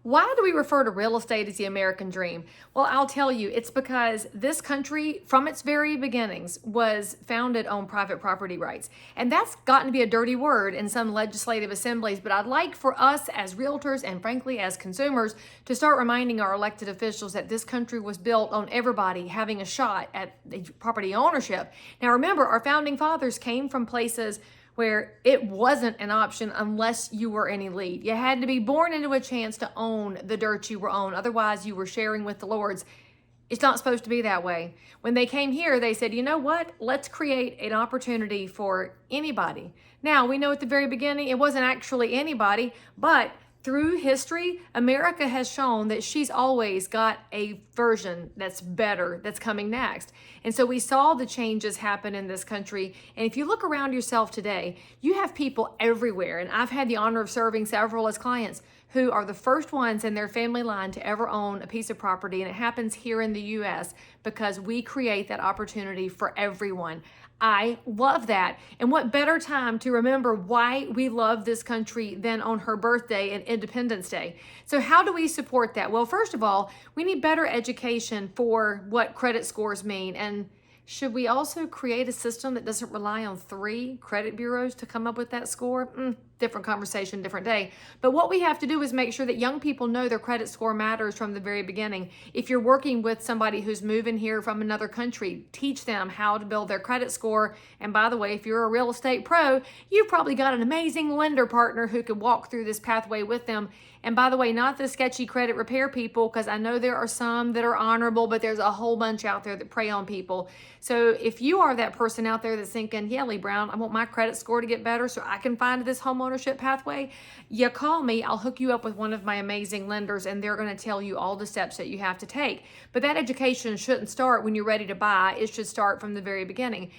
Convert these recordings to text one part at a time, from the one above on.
Why do we refer to real estate as the American dream? Well, I'll tell you, it's because this country, from its very beginnings, was founded on private property rights. And that's gotten to be a dirty word in some legislative assemblies, but I'd like for us as realtors and frankly as consumers to start reminding our elected officials that this country was built on everybody having a shot at property ownership. Now remember, our founding fathers came from places where it wasn't an option unless you were an elite. You had to be born into a chance to own the dirt you were on. Otherwise, you were sharing with the lords. It's not supposed to be that way. When they came here, they said, you know what? Let's create an opportunity for anybody. Now, we know at the very beginning, it wasn't actually anybody, but through history, America has shown that she's always got a version that's better that's coming next. And so we saw the changes happen in this country. And if you look around yourself today, you have people everywhere. And I've had the honor of serving several as clients who are the first ones in their family line to ever own a piece of property. And it happens here in the U.S. because we create that opportunity for everyone. I love that. And what better time to remember why we love this country than on her birthday and Independence Day. So how do we support that? Well, first of all, we need better education for what credit scores mean. And should we also create a system that doesn't rely on 3 credit bureaus to come up with that score? Different conversation, different day. But what we have to do is make sure that young people know their credit score matters from the very beginning. If you're working with somebody who's moving here from another country, teach them how to build their credit score. And by the way, if you're a real estate pro, you've probably got an amazing lender partner who could walk through this pathway with them. And by the way, not the sketchy credit repair people, because I know there are some that are honorable, but there's a whole bunch out there that prey on people. So if you are that person out there that's thinking, yeah, Leigh Brown, I want my credit score to get better so I can find this homeownership pathway, you call me. I'll hook you up with one of my amazing lenders, and they're going to tell you all the steps that you have to take. But that education shouldn't start when you're ready to buy. It should start from the very beginning.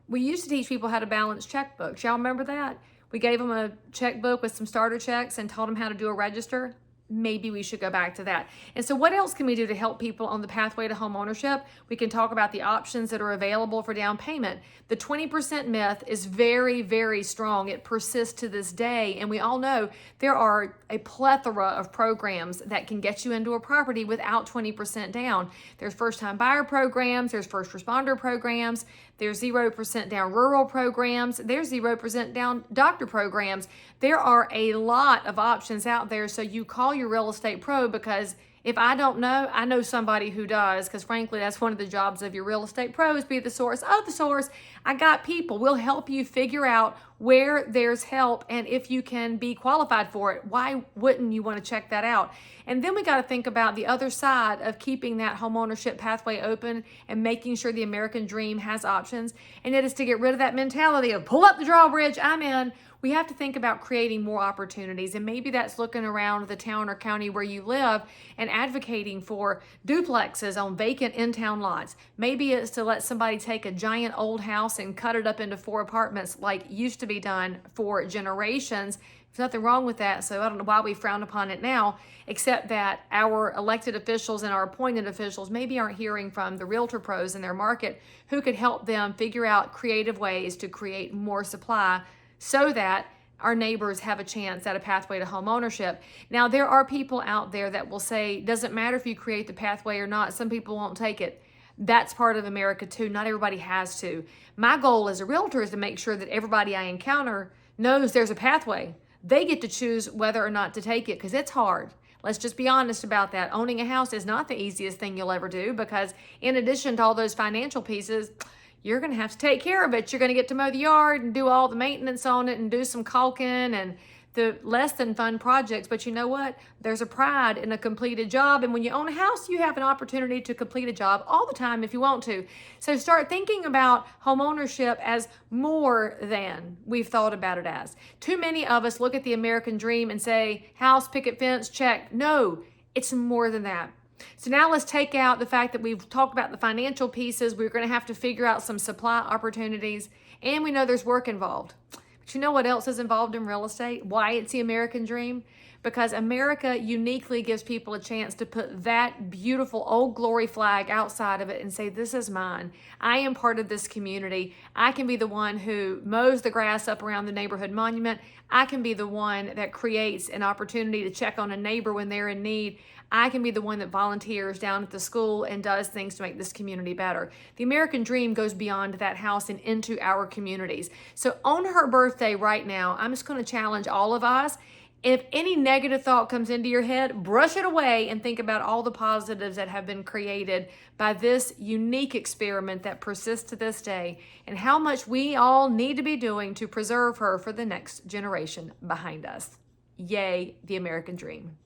We used to teach people how to balance checkbooks. Y'all remember that? We gave them a checkbook with some starter checks and taught them how to do a register. Maybe we should go back to that. And so what else can we do to help people on the pathway to home ownership? We can talk about the options that are available for down payment. The 20% myth is very, very strong. It persists to this day. And we all know there are a plethora of programs that can get you into a property without 20% down. There's first-time buyer programs. There's first responder programs. There's 0% down rural programs. There's 0% down doctor programs. There are a lot of options out there. So you call your real estate pro, because if I don't know, I know somebody who does, because frankly, that's one of the jobs of your real estate pros, be the source of the source. I got people. We'll help you figure out where there's help and if you can be qualified for it. Why wouldn't you want to check that out? And then we got to think about the other side of keeping that homeownership pathway open and making sure the American dream has options. And it is to get rid of that mentality of pull up the drawbridge, I'm in. We have to think about creating more opportunities, and maybe that's looking around the town or county where you live and advocating for duplexes on vacant in-town lots. Maybe it's to let somebody take a giant old house and cut it up into 4 apartments like used to be done for generations. There's nothing wrong with that, so I don't know why we frown upon it now, except that our elected officials and our appointed officials maybe aren't hearing from the realtor pros in their market who could help them figure out creative ways to create more supply so that our neighbors have a chance at a pathway to home ownership. Now, there are people out there that will say, doesn't matter if you create the pathway or not, some people won't take it. That's part of America too. Not everybody has to. My goal as a realtor is to make sure that everybody I encounter knows there's a pathway. They get to choose whether or not to take it, because it's hard. Let's just be honest about that. Owning a house is not the easiest thing you'll ever do, because in addition to all those financial pieces, you're going to have to take care of it. You're going to get to mow the yard and do all the maintenance on it and do some caulking and the less than fun projects. But you know what? There's a pride in a completed job. And when you own a house, you have an opportunity to complete a job all the time if you want to. So start thinking about home ownership as more than we've thought about it as. Too many of us look at the American dream and say, house, picket fence, check. No, it's more than that. So now let's take out the fact that we've talked about the financial pieces. We're going to have to figure out some supply opportunities, and we know there's work involved. But you know what else is involved in real estate? Why it's the American dream? because America uniquely gives people a chance to put that beautiful Old Glory flag outside of it and say, this is mine. I am part of this community. I can be the one who mows the grass up around the neighborhood monument. I can be the one that creates an opportunity to check on a neighbor when they're in need. I can be the one that volunteers down at the school and does things to make this community better. The American dream goes beyond that house and into our communities. So on her birthday right now, I'm just going to challenge all of us. If any negative thought comes into your head, brush it away and think about all the positives that have been created by this unique experiment that persists to this day, and how much we all need to be doing to preserve her for the next generation behind us. Yay, the American dream.